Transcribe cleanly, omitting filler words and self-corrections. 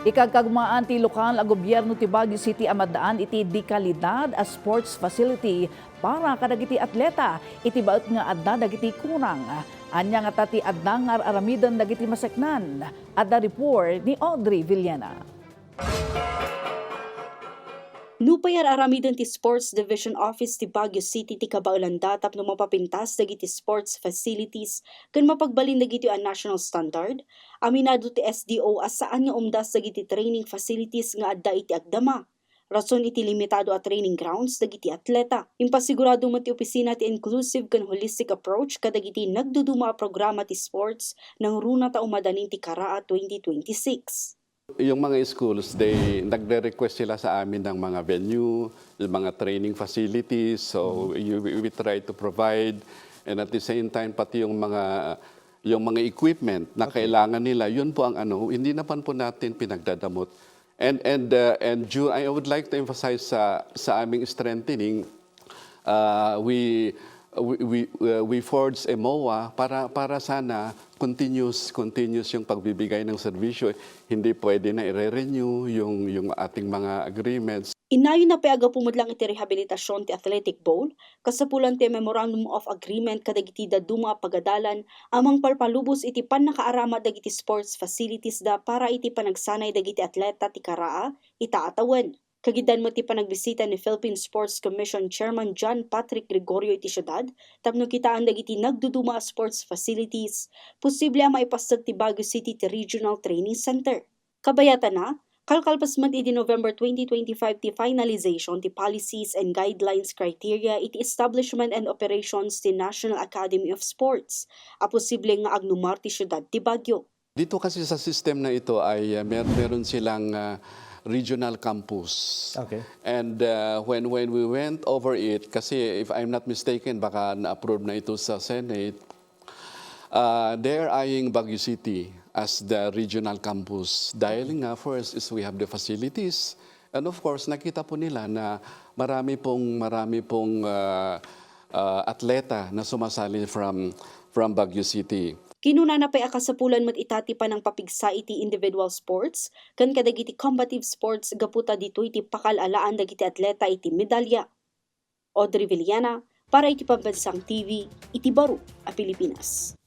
Ikagkagumaan ti lokal a gobyerno ti Baguio City amadaan iti di kalidad a sports facility para kadagiti atleta. Iti baot nga adda dagiti kurang. Anya nga tati adda nga aramidon dagiti maseknan. Adda report ni Audrey Villena. Nupayar aramidon ti Sports Division Office ti Baguio City ti kabaulanda tapno mapapintas dagiti sports facilities ken mapagbalin dagiti a national standard. Aminado ti SDO as saan nga umdas dagiti training facilities nga adda iti agdama. Rason iti limitado a training grounds dagiti atleta. Impasigurado mo ti opisina ti inclusive ken holistic approach kadagiti nagduduma a programa ti sports nang runa ta umadanin ti Karaa 2026. Yung mga schools, nagre-request sila sa amin ng mga venue, yung mga training facilities. So we try to provide, and at the same time pati yung mga equipment na kailangan nila. Yun po ang hindi naman po natin pinagdadamot. And I would like to emphasize sa aming strengthening, we forged a MOA para sana continuous yung pagbibigay ng serbisyo. Hindi pwede na i-renew yung ating mga agreements. Inayon na peaga pumadlang iti rehabilitasyon ti Athletic Bowl, kasapulan ti Memorandum of Agreement kadagiti daduma pagadalan amang palpalubos iti pannakaarama dagiti sports facilities da para iti panagsanay dagiti atleta ti Karaa itaatawan. Kagidan mo ti panagbisita ni Philippine Sports Commission Chairman John Patrick Gregorio iti syudad, tapno kitaan dagiti nagduduma a sports facilities, posible ang maipasag ti Baguio City ti Regional Training Center. Kabayatan na, kalkalpasman iti November 2025 ti finalization ti policies and guidelines criteria iti establishment and operations ti National Academy of Sports, a posible nga agnumar ti syudad ti Baguio. Dito kasi sa system na ito ay meron silang regional campus. Okay. And when we went over it, kasi if I'm not mistaken, baka na-approve na ito sa Senate, they're eyeing Baguio City as the regional campus. Dahil nga first is we have the facilities. And of course, nakita po nila na marami pong atleta na sumasali from Baguio City. Kinuna na pay akasapulan mat itati pa ng papigsa iti individual sports, kan kadagiti combative sports gaputa dito iti pakalalaan dagiti atleta iti medalya. Audrey Villena, para iti Pambansang TV, iti Baro, a Pilipinas.